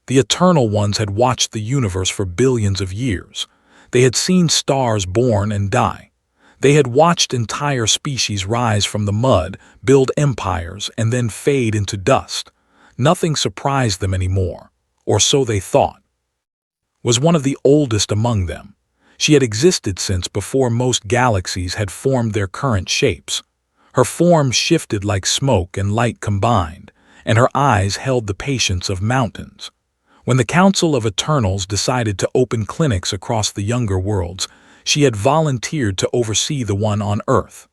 The Eternal Ones had watched the universe for billions of years. They had seen stars born and die. They had watched entire species rise from the mud, build empires, and then fade into dust. Nothing surprised them anymore, or so they thought. Was one of the oldest among them. She had existed since before most galaxies had formed their current shapes. Her form shifted like smoke and light combined, and her eyes held the patience of mountains. When the Council of Eternals decided to open clinics across the younger worlds, she had volunteered to oversee the one on Earth.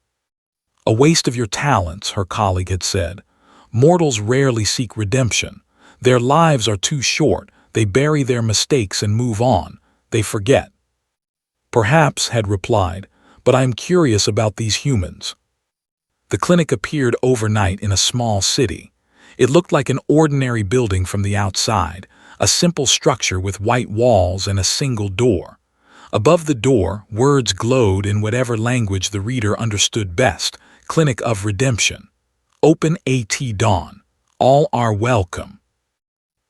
"A waste of your talents," her colleague had said. "Mortals rarely seek redemption. Their lives are too short, they bury their mistakes and move on. They forget." "Perhaps," had replied, "but I am curious about these humans." The clinic appeared overnight in a small city. It looked like an ordinary building from the outside, a simple structure with white walls and a single door. Above the door, words glowed in whatever language the reader understood best: Clinic of Redemption. Open at dawn. All are welcome.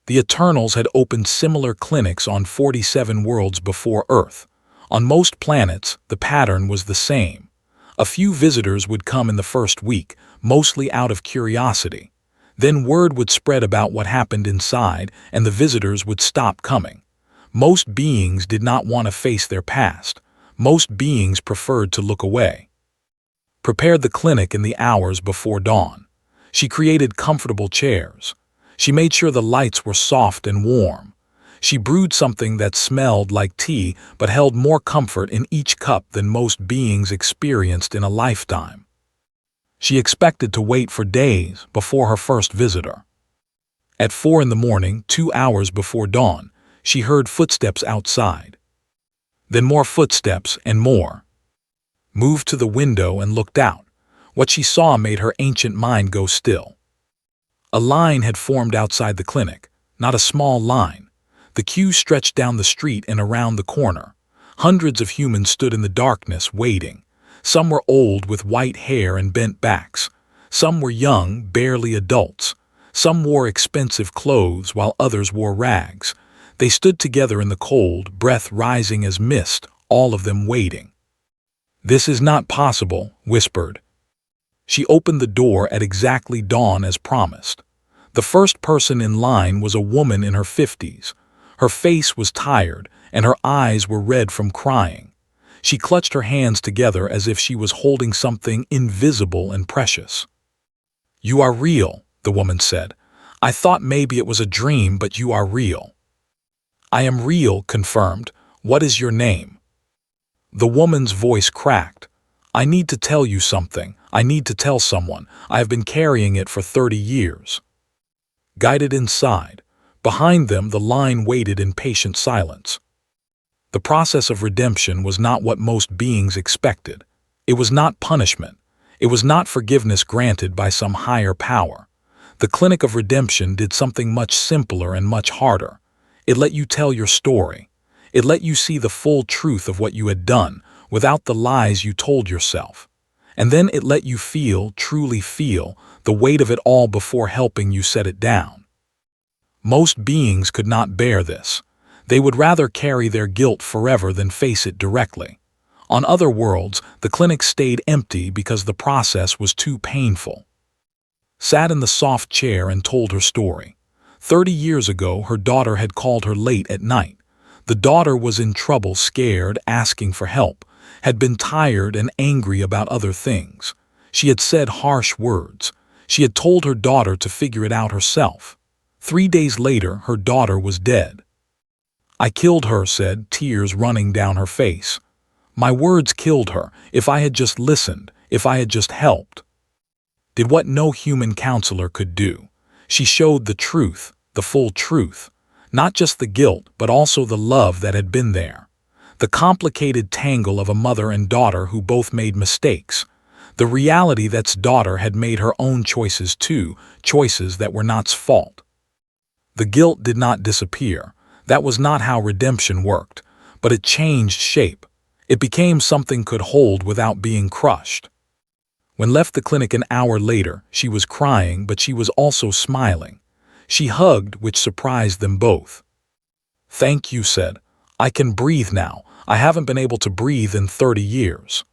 The Eternals had opened similar clinics on 47 worlds before Earth. On most planets, the pattern was the same. A few visitors would come in the first week, mostly out of curiosity. Then word would spread about what happened inside, and the visitors would stop coming. Most beings did not want to face their past. Most beings preferred to look away. Prepared the clinic in the hours before dawn. She created comfortable chairs. She made sure the lights were soft and warm. She brewed something that smelled like tea but held more comfort in each cup than most beings experienced in a lifetime. She expected to wait for days before her first visitor. At 4 in the morning, 2 hours before dawn, she heard footsteps outside. Then more footsteps and more. Moved to the window and looked out. What she saw made her ancient mind go still. A line had formed outside the clinic, not a small line. The queue stretched down the street and around the corner. Hundreds of humans stood in the darkness, waiting. Some were old with white hair and bent backs. Some were young, barely adults. Some wore expensive clothes while others wore rags. They stood together in the cold, breath rising as mist, all of them waiting. "This is not possible," whispered. She opened the door at exactly dawn as promised. The first person in line was a woman in her 50s. Her face was tired, and her eyes were red from crying. She clutched her hands together as if she was holding something invisible and precious. "You are real," the woman said. "I thought maybe it was a dream, but you are real." "I am real," confirmed. "What is your name?" The woman's voice cracked. "I need to tell you something. I need to tell someone. I have been carrying it for 30 years. Guided inside. Behind them, the line waited in patient silence. The process of redemption was not what most beings expected. It was not punishment. It was not forgiveness granted by some higher power. The Clinic of Redemption did something much simpler and much harder. It let you tell your story. It let you see the full truth of what you had done, without the lies you told yourself. And then it let you feel, truly feel, the weight of it all before helping you set it down. Most beings could not bear this. They would rather carry their guilt forever than face it directly. On other worlds, the clinic stayed empty because the process was too painful. Sat in the soft chair and told her story. 30 years ago, her daughter had called her late at night. The daughter was in trouble, scared, asking for help, had been tired and angry about other things. She had said harsh words. She had told her daughter to figure it out herself. 3 days later, her daughter was dead. "I killed her," said, tears running down her face. "My words killed her. If I had just listened, if I had just helped." Did what no human counselor could do. She showed the truth, the full truth. Not just the guilt, but also the love that had been there. The complicated tangle of a mother and daughter who both made mistakes. The reality that's daughter had made her own choices too, choices that were not's fault. The guilt did not disappear. That was not how redemption worked. But it changed shape. It became something could hold without being crushed. When left the clinic an hour later, she was crying, but she was also smiling. She hugged, which surprised them both. "Thank you," said. "I can breathe now. I haven't been able to breathe in 30 years."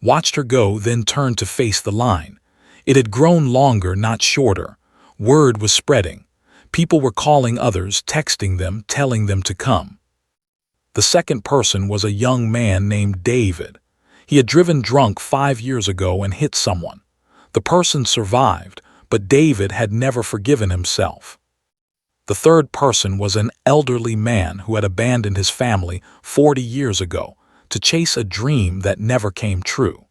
Watched her go, then turned to face the line. It had grown longer, not shorter. Word was spreading. People were calling others, texting them, telling them to come. The second person was a young man named David. He had driven drunk 5 years ago and hit someone. The person survived, but David had never forgiven himself. The third person was an elderly man who had abandoned his family 40 years ago to chase a dream that never came true.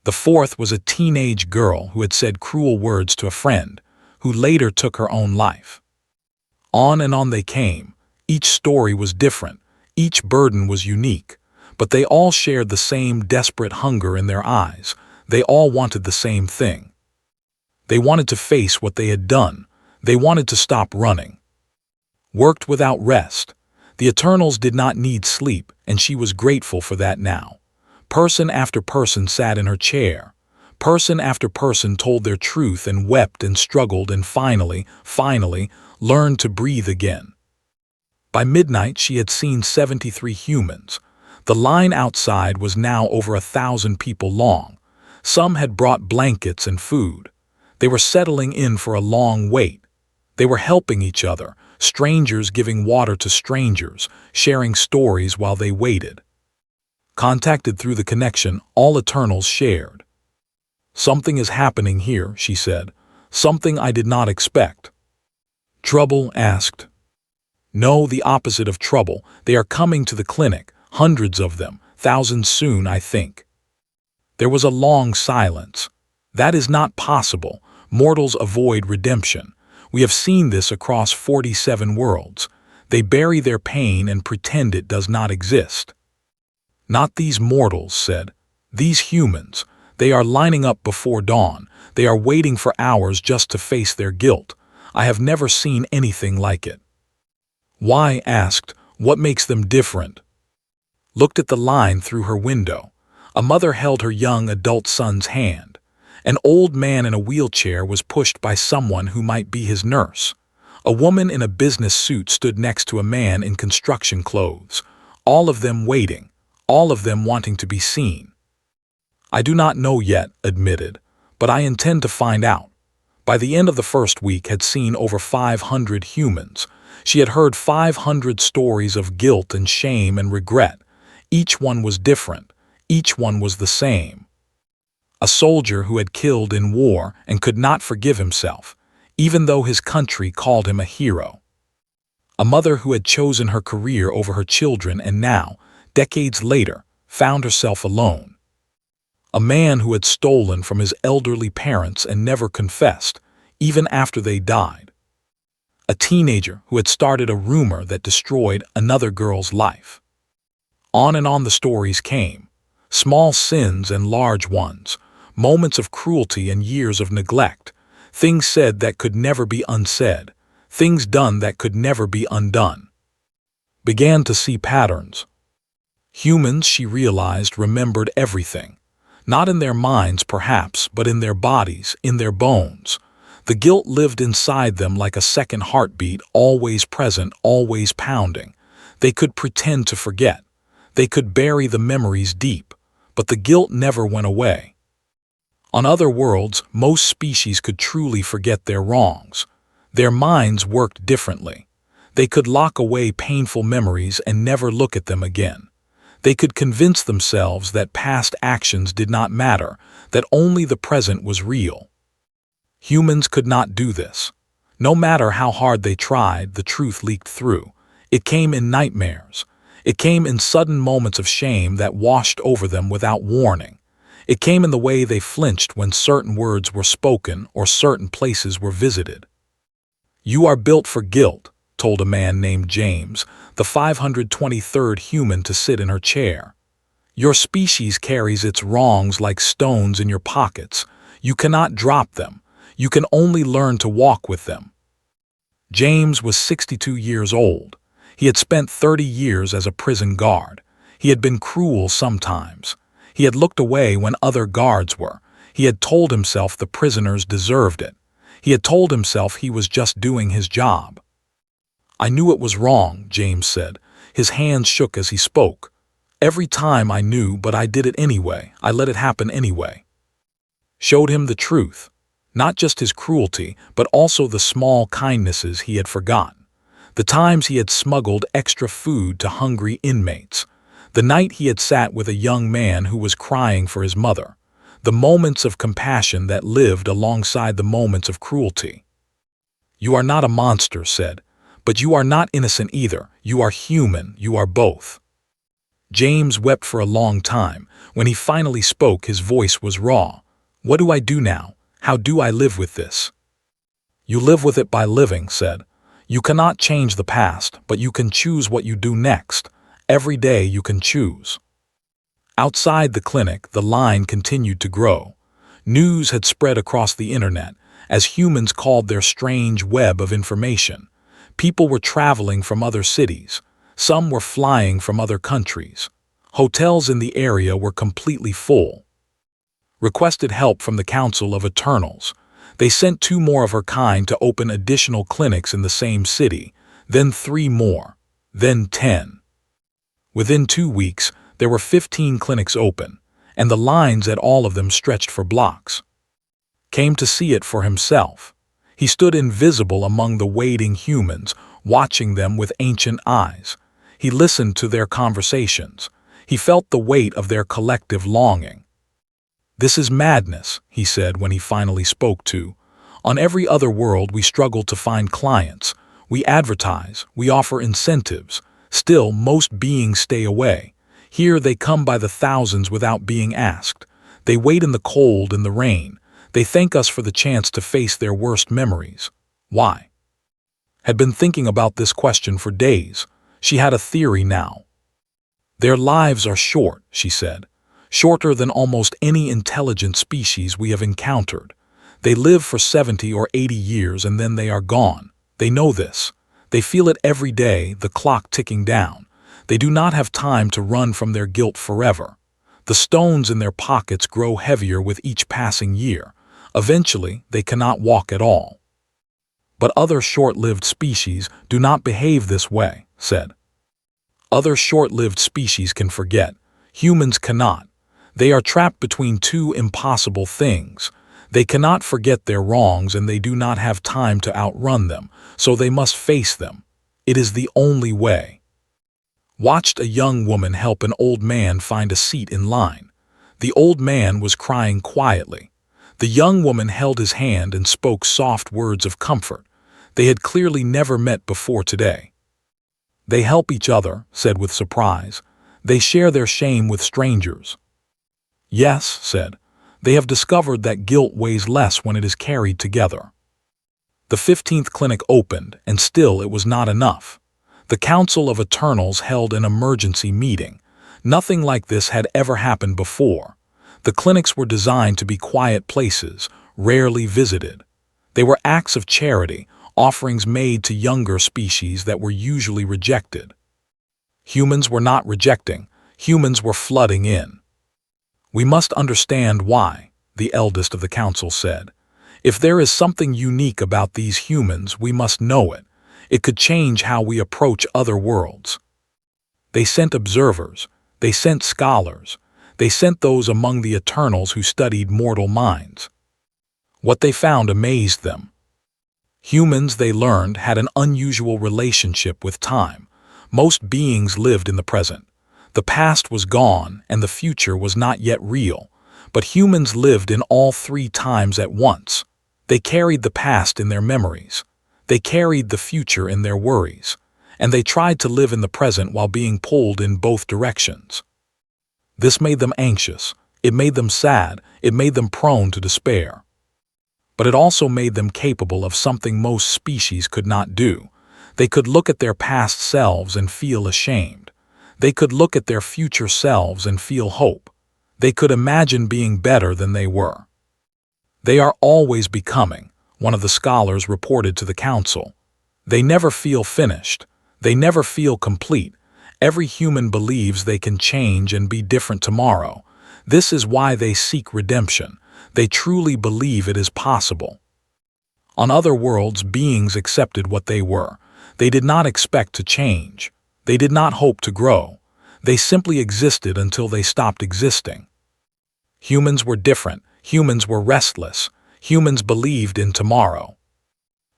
The fourth was a teenage girl who had said cruel words to a friend, who later took her own life. On and on they came. Each story was different, each burden was unique, but they all shared the same desperate hunger in their eyes. They all wanted the same thing. They wanted to face what they had done. They wanted to stop running. Worked without rest. The Eternals did not need sleep, and she was grateful for that now. Person after person sat in her chair. Person after person told their truth and wept and struggled and finally, learned to breathe again. By midnight she had seen 73 humans. The line outside was now over 1,000 people long. Some had brought blankets and food. They were settling in for a long wait. They were helping each other, strangers giving water to strangers, sharing stories while they waited. Contacted through the connection, all Eternals shared. "Something is happening here," she said. "Something I did not expect." "Trouble?" asked. "No, the opposite of trouble. They are coming to the clinic, hundreds of them, thousands soon, I think." There was a long silence. "That is not possible. Mortals avoid redemption. We have seen this across 47 worlds. They bury their pain and pretend it does not exist." "Not these mortals," said. "These humans. They are lining up before dawn. They are waiting for hours just to face their guilt. I have never seen anything like it." "Why?" asked. "What makes them different?" Looked at the line through her window. A mother held her young adult son's hand. An old man in a wheelchair was pushed by someone who might be his nurse. A woman in a business suit stood next to a man in construction clothes. All of them waiting. All of them wanting to be seen. "I do not know yet," admitted, "but I intend to find out." By the end of the first week had seen over 500 humans. She had heard 500 stories of guilt and shame and regret. Each one was different. Each one was the same. A soldier who had killed in war and could not forgive himself, even though his country called him a hero. A mother who had chosen her career over her children and now, decades later, found herself alone. A man who had stolen from his elderly parents and never confessed, even after they died. A teenager who had started a rumor that destroyed another girl's life. On and on the stories came. Small sins and large ones. Moments of cruelty and years of neglect. Things said that could never be unsaid. Things done that could never be undone. Began to see patterns. Humans, she realized, remembered everything. Not in their minds, perhaps, but in their bodies, in their bones. The guilt lived inside them like a second heartbeat, always present, always pounding. They could pretend to forget. They could bury the memories deep, but the guilt never went away. On other worlds, most species could truly forget their wrongs. Their minds worked differently. They could lock away painful memories and never look at them again. They could convince themselves that past actions did not matter, that only the present was real. Humans could not do this. No matter how hard they tried, the truth leaked through. It came in nightmares. It came in sudden moments of shame that washed over them without warning. It came in the way they flinched when certain words were spoken or certain places were visited. "You are built for guilt," told a man named James, the 523rd human to sit in her chair. "Your species carries its wrongs like stones in your pockets. You cannot drop them. You can only learn to walk with them." James was 62 years old. He had spent 30 years as a prison guard. He had been cruel sometimes. He had looked away when other guards were. He had told himself the prisoners deserved it. He had told himself he was just doing his job. "I knew it was wrong," James said. His hands shook as he spoke. "Every time I knew, but I did it anyway. I let it happen anyway." Showed him the truth. Not just his cruelty, but also the small kindnesses he had forgotten. The times he had smuggled extra food to hungry inmates. The night he had sat with a young man who was crying for his mother. The moments of compassion that lived alongside the moments of cruelty. "You are not a monster," said, "but you are not innocent either. You are human. You are both." James wept for a long time. When he finally spoke, his voice was raw. "What do I do now? How do I live with this?" "You live with it by living," said. "You cannot change the past, but you can choose what you do next. Every day you can choose." Outside the clinic, the line continued to grow. News had spread across the internet, as humans called their strange web of information. People were traveling from other cities. Some were flying from other countries. Hotels in the area were completely full. Requested help from the Council of Eternals. They sent 2 more of her kind to open additional clinics in the same city, then 3 more, then 10. Within 2 weeks, there were 15 clinics open, and the lines at all of them stretched for blocks. Came to see it for himself. He stood invisible among the waiting humans, watching them with ancient eyes. He listened to their conversations. He felt the weight of their collective longing. "This is madness," he said when he finally spoke to. "On every other world we struggle to find clients. We advertise, we offer incentives. Still, most beings stay away. Here they come by the thousands without being asked. They wait in the cold and the rain. They thank us for the chance to face their worst memories. Why?" Had been thinking about this question for days. She had a theory now. "Their lives are short," she said. "Shorter than almost any intelligent species we have encountered. They live for 70 or 80 years and then they are gone. They know this. They feel it every day, the clock ticking down. They do not have time to run from their guilt forever. The stones in their pockets grow heavier with each passing year. Eventually, they cannot walk at all." "But other short-lived species do not behave this way," said. "Other short-lived species can forget. Humans cannot. They are trapped between 2 impossible things. They cannot forget their wrongs and they do not have time to outrun them, so they must face them. It is the only way." Watched a young woman help an old man find a seat in line. The old man was crying quietly. The young woman held his hand and spoke soft words of comfort. They had clearly never met before today. "They help each other," said with surprise. "They share their shame with strangers." "Yes," said. "They have discovered that guilt weighs less when it is carried together." The 15th clinic opened, and still it was not enough. The Council of Eternals held an emergency meeting. Nothing like this had ever happened before. The clinics were designed to be quiet places, rarely visited. They were acts of charity, offerings made to younger species that were usually rejected. Humans were not rejecting. Humans were flooding in. "We must understand why," the eldest of the council said. "If there is something unique about these humans, we must know it. It could change how we approach other worlds." They sent observers. They sent scholars. They sent those among the Eternals who studied mortal minds. What they found amazed them. Humans, they learned, had an unusual relationship with time. Most beings lived in the present. The past was gone and the future was not yet real, but humans lived in all 3 times at once. They carried the past in their memories. They carried the future in their worries. And they tried to live in the present while being pulled in both directions. This made them anxious. It made them sad. It made them prone to despair. But it also made them capable of something most species could not do. They could look at their past selves and feel ashamed. They could look at their future selves and feel hope. They could imagine being better than they were. "They are always becoming," one of the scholars reported to the council. "They never feel finished. They never feel complete. Every human believes they can change and be different tomorrow. This is why they seek redemption. They truly believe it is possible." On other worlds, beings accepted what they were. They did not expect to change. They did not hope to grow. They simply existed until they stopped existing. Humans were different. Humans were restless. Humans believed in tomorrow.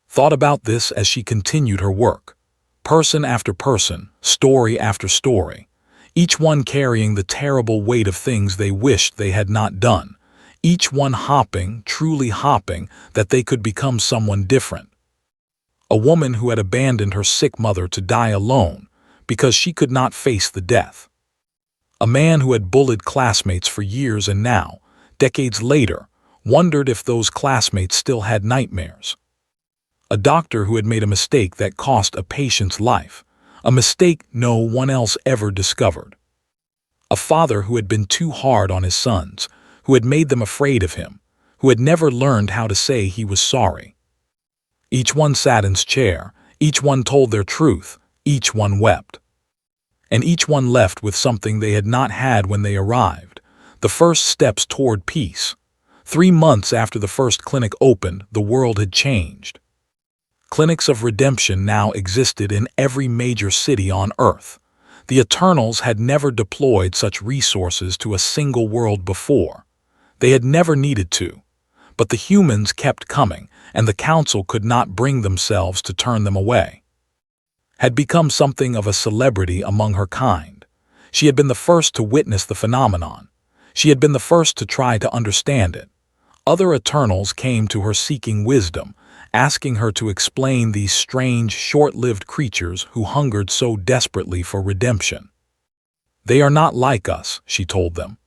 Thought about this as she continued her work. Person after person, story after story, each one carrying the terrible weight of things they wished they had not done, each one hoping, truly hoping, that they could become someone different. A woman who had abandoned her sick mother to die alone because she could not face the death. A man who had bullied classmates for years and now, decades later, wondered if those classmates still had nightmares. A doctor who had made a mistake that cost a patient's life, a mistake no one else ever discovered. A father who had been too hard on his sons, who had made them afraid of him, who had never learned how to say he was sorry. Each one sat in his chair, each one told their truth, each one wept. And each one left with something they had not had when they arrived, the first steps toward peace. 3 months after the first clinic opened, the world had changed. Clinics of redemption now existed in every major city on Earth. The Eternals had never deployed such resources to a single world before. They had never needed to. But the humans kept coming, and the Council could not bring themselves to turn them away. Had become something of a celebrity among her kind. She had been the first to witness the phenomenon. She had been the first to try to understand it. Other Eternals came to her seeking wisdom, asking her to explain these strange, short-lived creatures who hungered so desperately for redemption. They are not like us, she told them.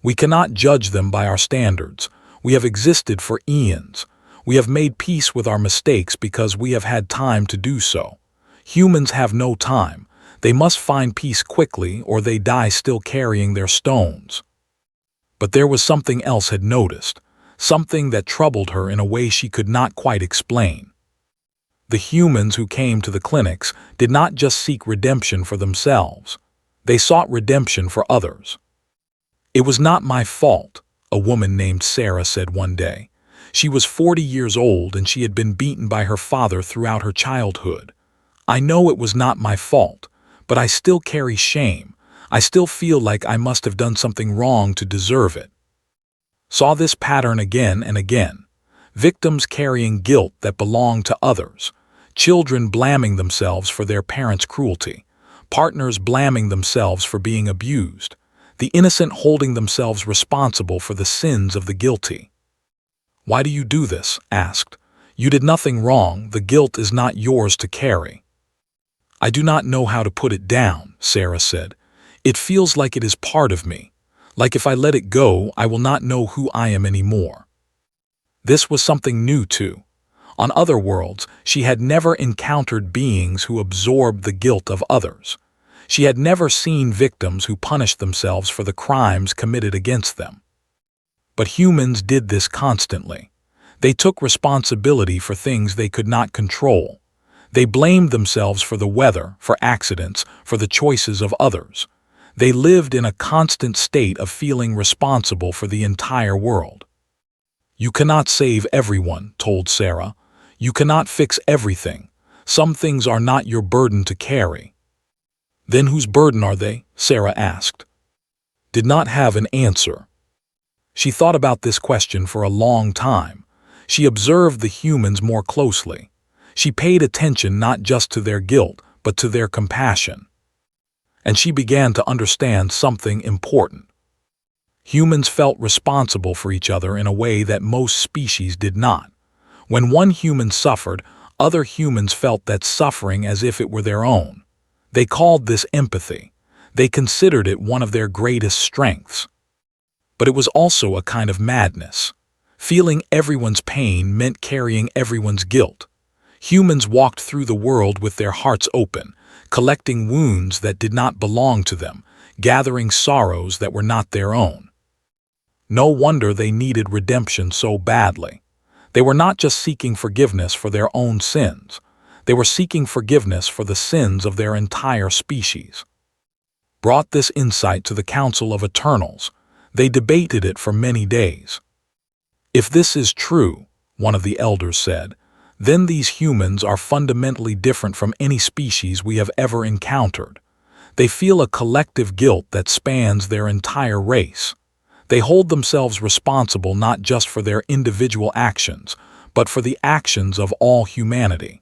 We cannot judge them by our standards. We have existed for eons. We have made peace with our mistakes because we have had time to do so. Humans have no time. They must find peace quickly or they die still carrying their stones. But there was something else had noticed. Something that troubled her in a way she could not quite explain. The humans who came to the clinics did not just seek redemption for themselves. They sought redemption for others. It was not my fault, a woman named Sarah said one day. She was 40 years old and she had been beaten by her father throughout her childhood. I know it was not my fault, but I still carry shame. I still feel like I must have done something wrong to deserve it. Saw this pattern again and again. Victims carrying guilt that belonged to others. Children blaming themselves for their parents' cruelty. Partners blaming themselves for being abused. The innocent holding themselves responsible for the sins of the guilty. Why do you do this? Asked. You did nothing wrong. The guilt is not yours to carry. I do not know how to put it down, Sarah said. It feels like it is part of me. Like if I let it go, I will not know who I am anymore. This was something new too. On other worlds, she had never encountered beings who absorbed the guilt of others. She had never seen victims who punished themselves for the crimes committed against them. But humans did this constantly. They took responsibility for things they could not control. They blamed themselves for the weather, for accidents, for the choices of others. They lived in a constant state of feeling responsible for the entire world. You cannot save everyone, told Sarah. You cannot fix everything. Some things are not your burden to carry. Then whose burden are they? Sarah asked. Did not have an answer. She thought about this question for a long time. She observed the humans more closely. She paid attention not just to their guilt, but to their compassion. And she began to understand something important. Humans felt responsible for each other in a way that most species did not. When one human suffered, other humans felt that suffering as if it were their own. They called this empathy. They considered it one of their greatest strengths. But it was also a kind of madness. Feeling everyone's pain meant carrying everyone's guilt. Humans walked through the world with their hearts open, collecting wounds that did not belong to them, gathering sorrows that were not their own. No wonder they needed redemption so badly. They were not just seeking forgiveness for their own sins. They were seeking forgiveness for the sins of their entire species. Brought this insight to the Council of Eternals. They debated it for many days. If this is true, one of the elders said, then these humans are fundamentally different from any species we have ever encountered. They feel a collective guilt that spans their entire race. They hold themselves responsible not just for their individual actions, but for the actions of all humanity.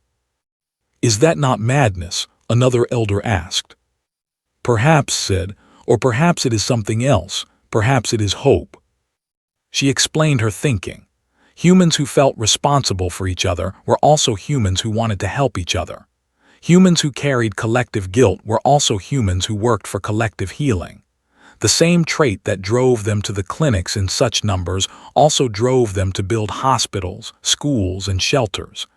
"Is that not madness?" another elder asked. "Perhaps," said, "or perhaps it is something else. Perhaps it is hope." She explained her thinking. Humans who felt responsible for each other were also humans who wanted to help each other. Humans who carried collective guilt were also humans who worked for collective healing. The same trait that drove them to the clinics in such numbers also drove them to build hospitals, schools, and shelters.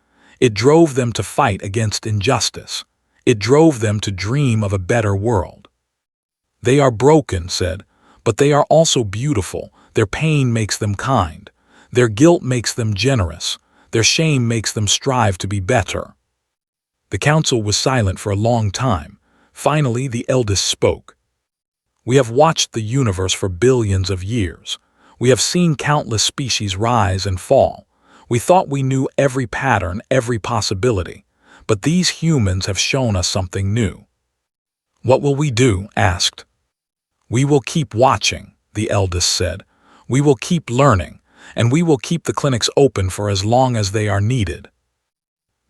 It drove them to fight against injustice. It drove them to dream of a better world. "They are broken," said, "but they are also beautiful. Their pain makes them kind. Their guilt makes them generous. Their shame makes them strive to be better." The council was silent for a long time. Finally, the eldest spoke. "We have watched the universe for billions of years. We have seen countless species rise and fall. We thought we knew every pattern, every possibility. But these humans have shown us something new." "What will we do?" asked. "We will keep watching," the eldest said. "We will keep learning, and we will keep the clinics open for as long as they are needed."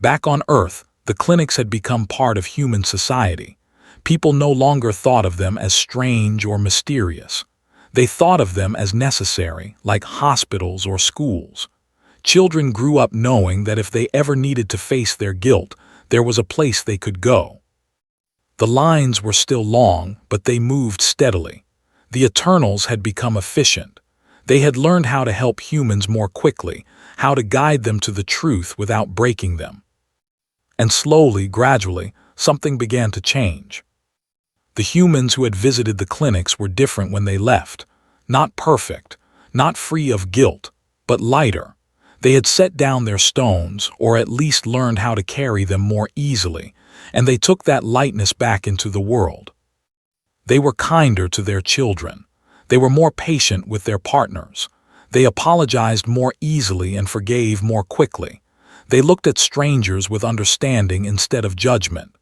Back on Earth, the clinics had become part of human society. People no longer thought of them as strange or mysterious. They thought of them as necessary, like hospitals or schools. Children grew up knowing that if they ever needed to face their guilt, there was a place they could go. The lines were still long, but they moved steadily. The Eternals had become efficient. They had learned how to help humans more quickly, how to guide them to the truth without breaking them. And slowly, gradually, something began to change. The humans who had visited the clinics were different when they left. Not perfect, not free of guilt, but lighter. They had set down their stones, or at least learned how to carry them more easily, and they took that lightness back into the world. They were kinder to their children. They were more patient with their partners. They apologized more easily and forgave more quickly. They looked at strangers with understanding instead of judgment.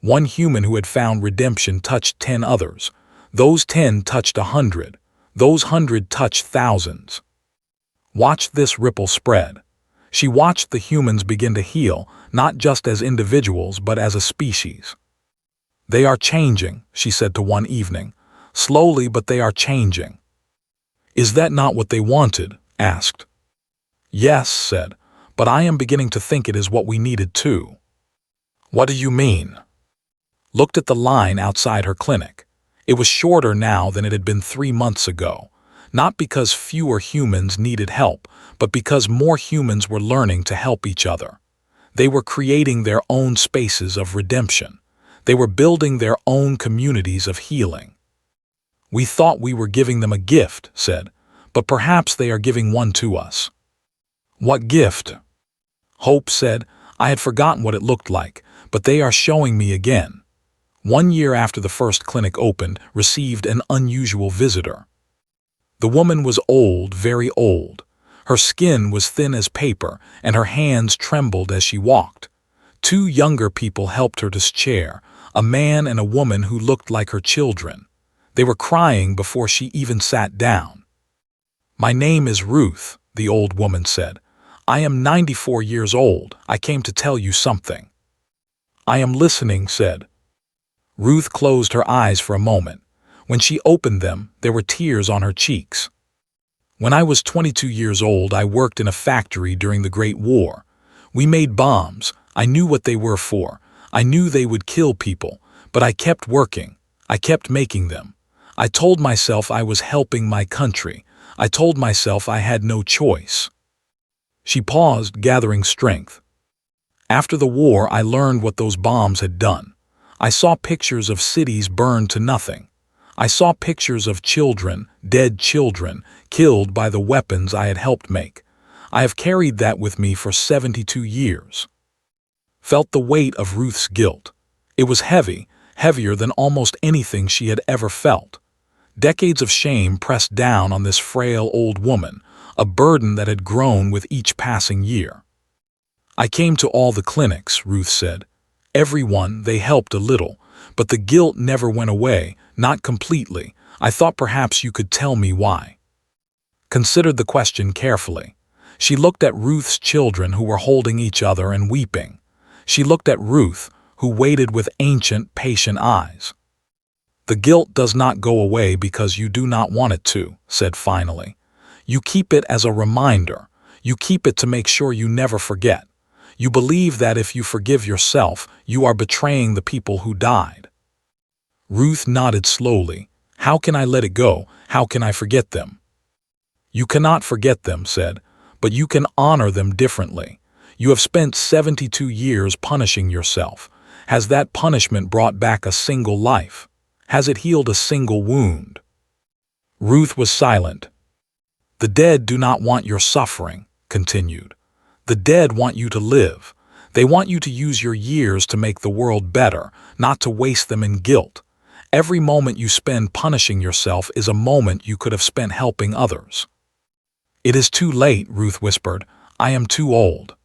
One human who had found redemption touched 10 others. Those 10 touched 100. Those 100 touched thousands. Watch this ripple spread. She watched the humans begin to heal, not just as individuals but as a species. "They are changing," she said to one evening. "Slowly, but they are changing." "Is that not what they wanted?" asked. "Yes," said, "but I am beginning to think it is what we needed too." "What do you mean?" Looked at the line outside her clinic. It was shorter now than it had been 3 months ago, not because fewer humans needed help, but because more humans were learning to help each other. They were creating their own spaces of redemption. They were building their own communities of healing. "We thought we were giving them a gift," said, "but perhaps they are giving one to us." "What gift?" Hope said, "I had forgotten what it looked like, but they are showing me again." 1 year after the first clinic opened, received an unusual visitor. The woman was old, very old. Her skin was thin as paper, and her hands trembled as she walked. 2 younger people helped her to chair, a man and a woman who looked like her children. They were crying before she even sat down. "My name is Ruth," the old woman said. "I am 94 years old. I came to tell you something." "I am listening," said. Ruth closed her eyes for a moment. When she opened them, there were tears on her cheeks. "When I was 22 years old, I worked in a factory during the Great War. We made bombs. I knew what they were for. I knew they would kill people, but I kept working. I kept making them. I told myself I was helping my country. I told myself I had no choice." She paused, gathering strength. "After the war, I learned what those bombs had done. I saw pictures of cities burned to nothing. I saw pictures of children, dead children, killed by the weapons I had helped make. I have carried that with me for 72 years. Felt the weight of Ruth's guilt. It was heavy, heavier than almost anything she had ever felt. Decades of shame pressed down on this frail old woman, a burden that had grown with each passing year. I came to all the clinics, Ruth said. Everyone, they helped a little, but the guilt never went away, not completely. I thought perhaps you could tell me why. Considered the question carefully. She looked at Ruth's children who were holding each other and weeping. She looked at Ruth, who waited with ancient, patient eyes. The guilt does not go away because you do not want it to, said finally. You keep it as a reminder. You keep it to make sure you never forget. You believe that if you forgive yourself, you are betraying the people who died. Ruth nodded slowly. How can I let it go? How can I forget them? You cannot forget them, said, but you can honor them differently. You have spent 72 years punishing yourself. Has that punishment brought back a single life? Has it healed a single wound? Ruth was silent. The dead do not want your suffering, continued. The dead want you to live. They want you to use your years to make the world better, not to waste them in guilt. Every moment you spend punishing yourself is a moment you could have spent helping others. It is too late, Ruth whispered. I am too old.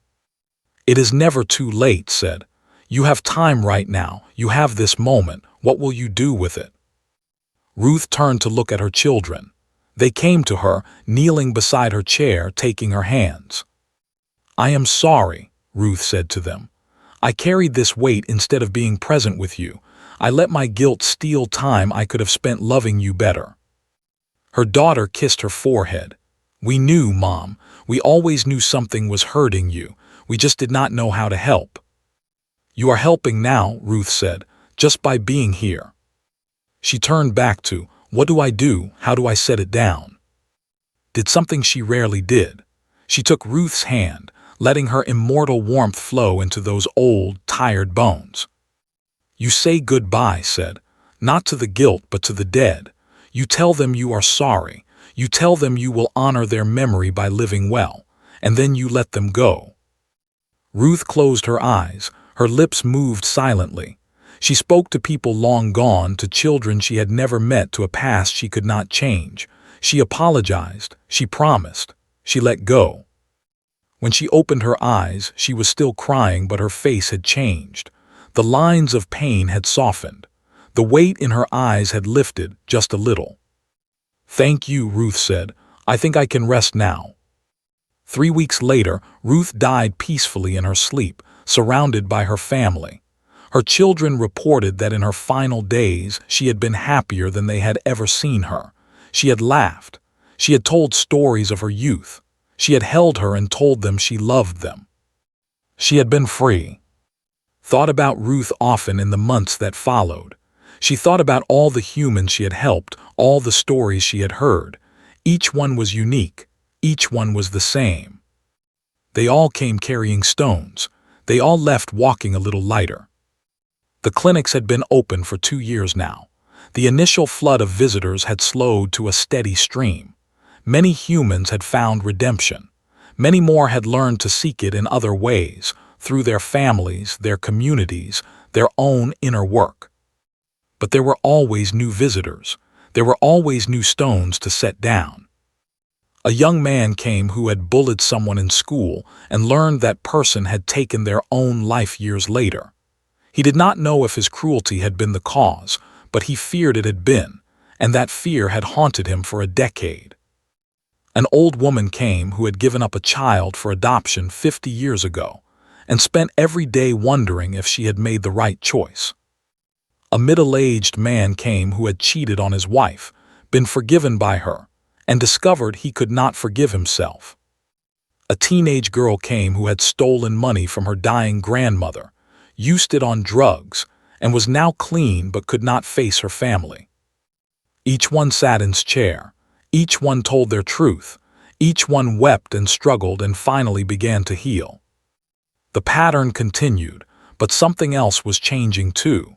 It is never too late, said. You have time right now. You have this moment. What will you do with it? Ruth turned to look at her children. They came to her, kneeling beside her chair, taking her hands. I am sorry, Ruth said to them. I carried this weight instead of being present with you. I let my guilt steal time I could have spent loving you better. Her daughter kissed her forehead. We knew, Mom. We always knew something was hurting you. We just did not know how to help. You are helping now, Ruth said, just by being here. She turned back to, what do I do? How do I set it down? Did something she rarely did. She took Ruth's hand, letting her immortal warmth flow into those old, tired bones. You say goodbye, said, not to the guilt but to the dead. You tell them you are sorry. You tell them you will honor their memory by living well, and then you let them go. Ruth closed her eyes. Her lips moved silently. She spoke to people long gone, to children she had never met, to a past she could not change. She apologized. She promised. She let go. When she opened her eyes, she was still crying, but her face had changed. The lines of pain had softened. The weight in her eyes had lifted just a little. Thank you, Ruth said. I think I can rest now. 3 weeks later, Ruth died peacefully in her sleep, surrounded by her family. Her children reported that in her final days she had been happier than they had ever seen her. She had laughed. She had told stories of her youth. She had held her and told them she loved them. She had been free. Thought about Ruth often in the months that followed. She thought about all the humans she had helped, all the stories she had heard. Each one was unique. Each one was the same. They all came carrying stones. They all left walking a little lighter. The clinics had been open for 2 years now. The initial flood of visitors had slowed to a steady stream. Many humans had found redemption. Many more had learned to seek it in other ways, through their families, their communities, their own inner work. But there were always new visitors. There were always new stones to set down. A young man came who had bullied someone in school and learned that person had taken their own life years later. He did not know if his cruelty had been the cause, but he feared it had been, and that fear had haunted him for a decade. An old woman came who had given up a child for adoption 50 years ago and spent every day wondering if she had made the right choice. A middle-aged man came who had cheated on his wife, been forgiven by her, and discovered he could not forgive himself. A teenage girl came who had stolen money from her dying grandmother, used it on drugs, and was now clean but could not face her family. Each one sat in his chair. Each one told their truth. Each one wept and struggled and finally began to heal. The pattern continued, but something else was changing too.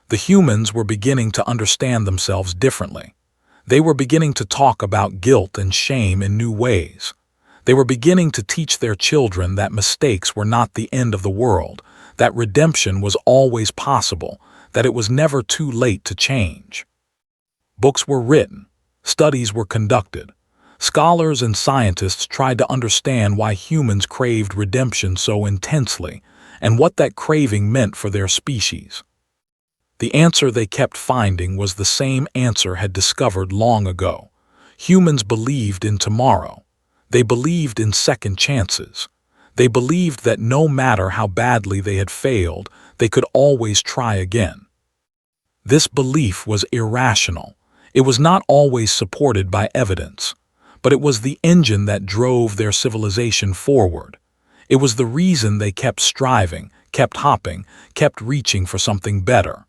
The humans were beginning to understand themselves differently. They were beginning to talk about guilt and shame in new ways. They were beginning to teach their children that mistakes were not the end of the world, that redemption was always possible, that it was never too late to change. Books were written. Studies were conducted. Scholars and scientists tried to understand why humans craved redemption so intensely and what that craving meant for their species. The answer they kept finding was the same answer had discovered long ago. Humans believed in tomorrow. They believed in second chances. They believed that no matter how badly they had failed, they could always try again. This belief was irrational. It was not always supported by evidence, but it was the engine that drove their civilization forward. It was the reason they kept striving, kept hopping, kept reaching for something better.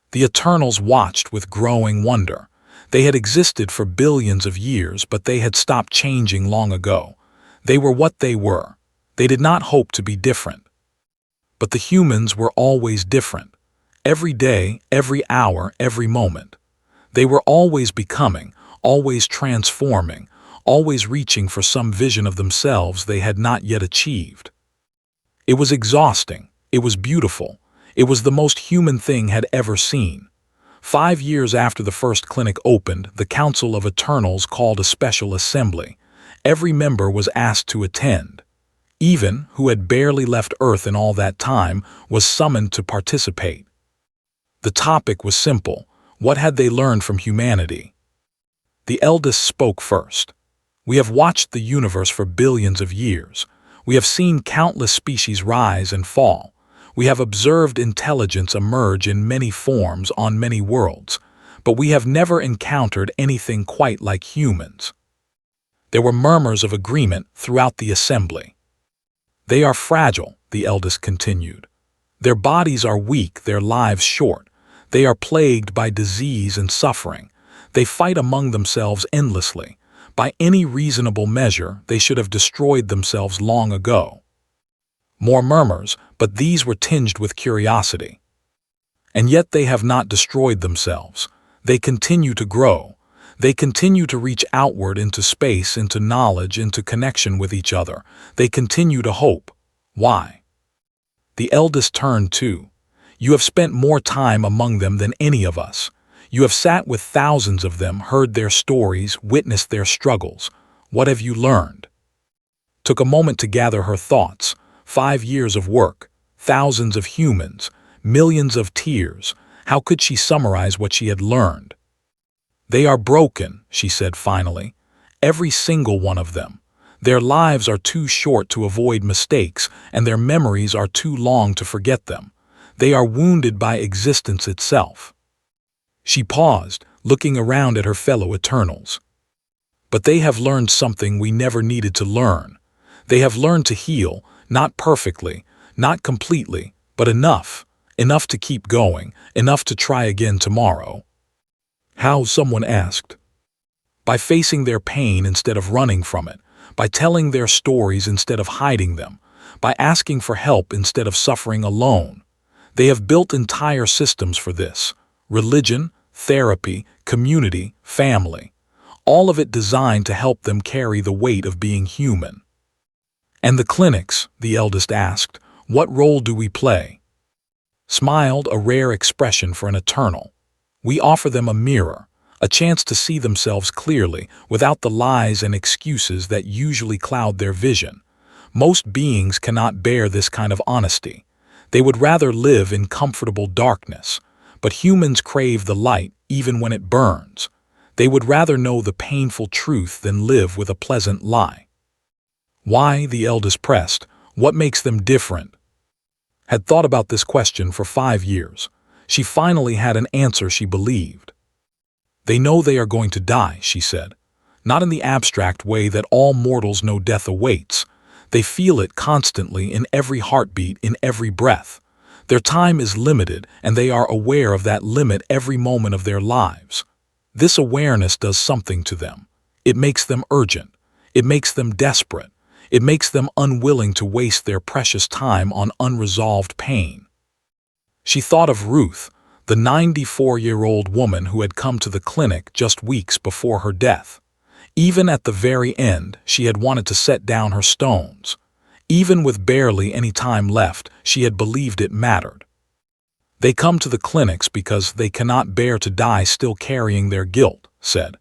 The Eternals watched with growing wonder. They had existed for billions of years, but they had stopped changing long ago. They were what they were. They did not hope to be different. But the humans were always different. Every day, every hour, every moment. They were always becoming, always transforming, always reaching for some vision of themselves they had not yet achieved. It was exhausting. It was beautiful. It was the most human thing had ever seen. 5 years after the first clinic opened, the Council of Eternals called a special assembly. Every member was asked to attend. Even, who had barely left Earth in all that time, was summoned to participate. The topic was simple. What had they learned from humanity? The eldest spoke first. We have watched the universe for billions of years. We have seen countless species rise and fall. We have observed intelligence emerge in many forms on many worlds, but we have never encountered anything quite like humans. There were murmurs of agreement throughout the assembly. They are fragile, the eldest continued. Their bodies are weak, their lives short. They are plagued by disease and suffering. They fight among themselves endlessly. By any reasonable measure, they should have destroyed themselves long ago. More murmurs, but these were tinged with curiosity. And yet they have not destroyed themselves. They continue to grow. They continue to reach outward into space, into knowledge, into connection with each other. They continue to hope. Why? The eldest turned too. You have spent more time among them than any of us. You have sat with thousands of them, heard their stories, witnessed their struggles. What have you learned? Took a moment to gather her thoughts. 5 years of work, thousands of humans, millions of tears. How could she summarize what she had learned? They are broken, she said finally. Every single one of them. Their lives are too short to avoid mistakes, and their memories are too long to forget them. They are wounded by existence itself. She paused, looking around at her fellow Eternals. But they have learned something we never needed to learn. They have learned to heal, not perfectly, not completely, but enough. Enough to keep going, enough to try again tomorrow. How? Someone asked. By facing their pain instead of running from it, by telling their stories instead of hiding them, by asking for help instead of suffering alone. They have built entire systems for this. Religion, therapy, community, family. All of it designed to help them carry the weight of being human. And the clinics, the eldest asked, what role do we play? Smiled, a rare expression for an Eternal. We offer them a mirror, a chance to see themselves clearly, without the lies and excuses that usually cloud their vision. Most beings cannot bear this kind of honesty. They would rather live in comfortable darkness. But humans crave the light even when it burns. They would rather know the painful truth than live with a pleasant lie. Why? The eldest pressed. What makes them different? Had thought about this question for 5 years. She finally had an answer she believed. They know they are going to die, she said. Not in the abstract way that all mortals know death awaits. They feel it constantly in every heartbeat, in every breath. Their time is limited, and they are aware of that limit every moment of their lives. This awareness does something to them. It makes them urgent. It makes them desperate. It makes them unwilling to waste their precious time on unresolved pain. She thought of Ruth, the 94-year-old woman who had come to the clinic just weeks before her death. Even at the very end, she had wanted to set down her stones. Even with barely any time left, she had believed it mattered. They come to the clinics because they cannot bear to die still carrying their guilt, said.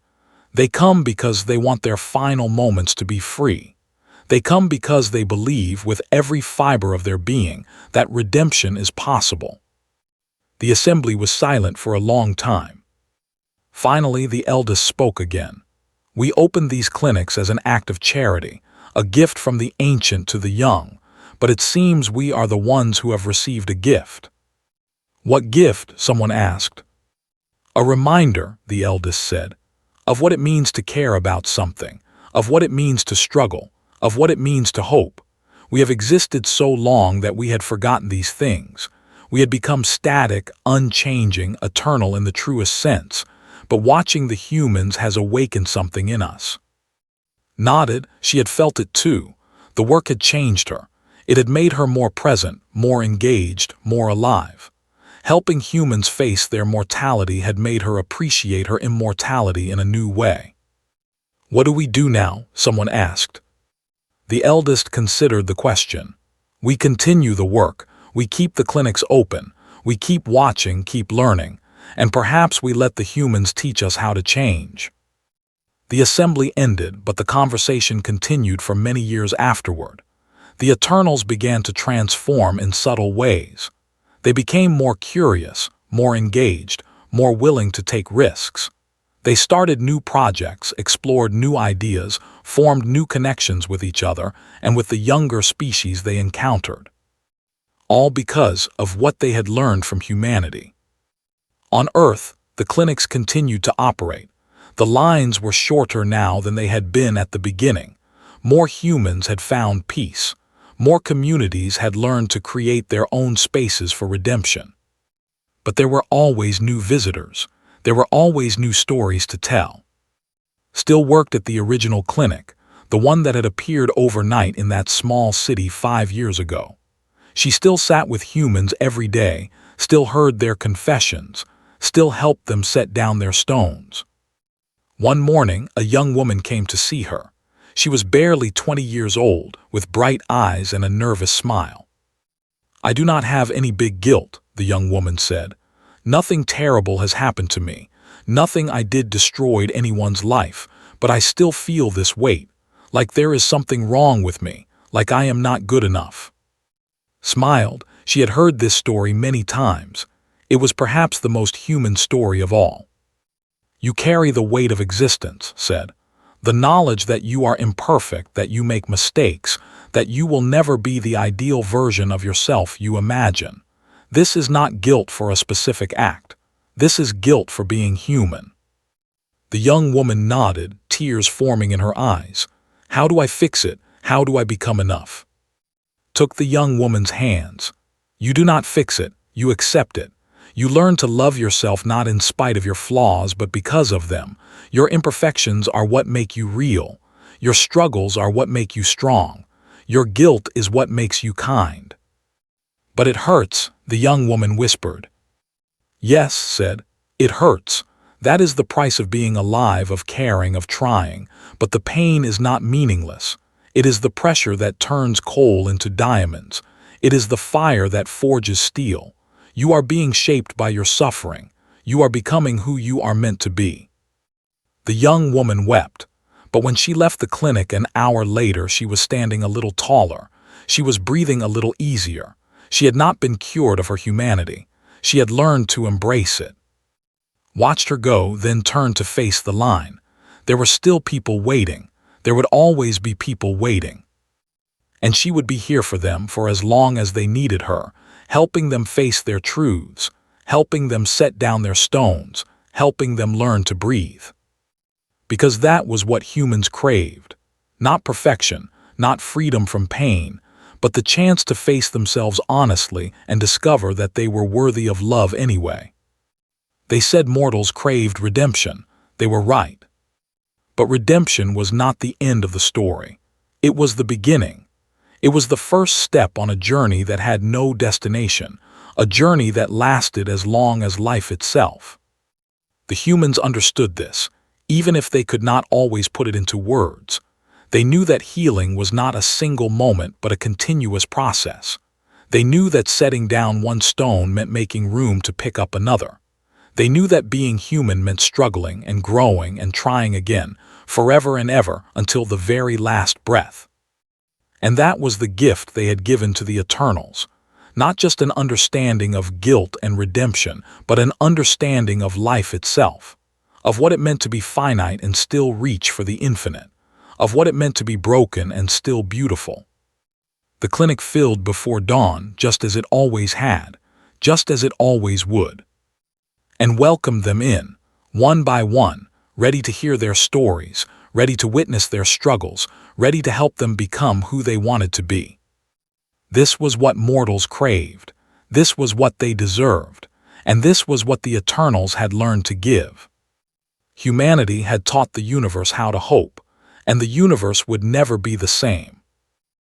They come because they want their final moments to be free. They come because they believe with every fiber of their being that redemption is possible. The assembly was silent for a long time. Finally, the eldest spoke again. We opened these clinics as an act of charity, a gift from the ancient to the young, but it seems we are the ones who have received a gift. What gift? Someone asked. A reminder, the eldest said, of what it means to care about something, of what it means to struggle, of what it means to hope. We have existed so long that we had forgotten these things. We had become static, unchanging, eternal in the truest sense, but watching the humans has awakened something in us. Nodded, she had felt it too. The work had changed her. It had made her more present, more engaged, more alive. Helping humans face their mortality had made her appreciate her immortality in a new way. What do we do now? Someone asked. The eldest considered the question. We continue the work. We keep the clinics open. We keep watching, keep learning, and perhaps we let the humans teach us how to change. The assembly ended, but the conversation continued for many years afterward. The Eternals began to transform in subtle ways. They became more curious, more engaged, more willing to take risks. They started new projects, explored new ideas, formed new connections with each other and with the younger species they encountered. All because of what they had learned from humanity. On Earth, the clinics continued to operate. The lines were shorter now than they had been at the beginning. More humans had found peace. More communities had learned to create their own spaces for redemption. But there were always new visitors. There were always new stories to tell. Still worked at the original clinic, the one that had appeared overnight in that small city 5 years ago. She still sat with humans every day, still heard their confessions, still helped them set down their stones. One morning, a young woman came to see her. She was barely 20 years old, with bright eyes and a nervous smile. I do not have any big guilt, the young woman said. Nothing terrible has happened to me. Nothing I did destroyed anyone's life, but I still feel this weight, like there is something wrong with me, like I am not good enough. Smiled, she had heard this story many times. It was perhaps the most human story of all. You carry the weight of existence, said. The knowledge that you are imperfect, that you make mistakes, that you will never be the ideal version of yourself you imagine. This is not guilt for a specific act. This is guilt for being human. The young woman nodded, tears forming in her eyes. How do I fix it? How do I become enough? Took the young woman's hands. You do not fix it, you accept it. You learn to love yourself not in spite of your flaws but because of them. Your imperfections are what make you real. Your struggles are what make you strong. Your guilt is what makes you kind. But it hurts, the young woman whispered. Yes, said, it hurts. That is the price of being alive, of caring, of trying. But the pain is not meaningless. It is the pressure that turns coal into diamonds. It is the fire that forges steel. You are being shaped by your suffering. You are becoming who you are meant to be. The young woman wept, but when she left the clinic an hour later, she was standing a little taller. She was breathing a little easier. She had not been cured of her humanity. She had learned to embrace it. Watched her go, then turned to face the line. There were still people waiting. There would always be people waiting. And she would be here for them for as long as they needed her, helping them face their truths, helping them set down their stones, helping them learn to breathe. Because that was what humans craved. Not perfection, not freedom from pain, but the chance to face themselves honestly and discover that they were worthy of love anyway. They said mortals craved redemption. They were right. But redemption was not the end of the story. It was the beginning. It was the first step on a journey that had no destination, a journey that lasted as long as life itself. The humans understood this, even if they could not always put it into words. They knew that healing was not a single moment but a continuous process. They knew that setting down one stone meant making room to pick up another. They knew that being human meant struggling and growing and trying again, forever and ever, until the very last breath. And that was the gift they had given to the Eternals. Not just an understanding of guilt and redemption, but an understanding of life itself, of what it meant to be finite and still reach for the infinite, of what it meant to be broken and still beautiful. The clinic filled before dawn, just as it always had, just as it always would, and welcomed them in, one by one, ready to hear their stories, ready to witness their struggles, ready to help them become who they wanted to be. This was what mortals craved, this was what they deserved, and this was what the Eternals had learned to give. Humanity had taught the universe how to hope, and the universe would never be the same.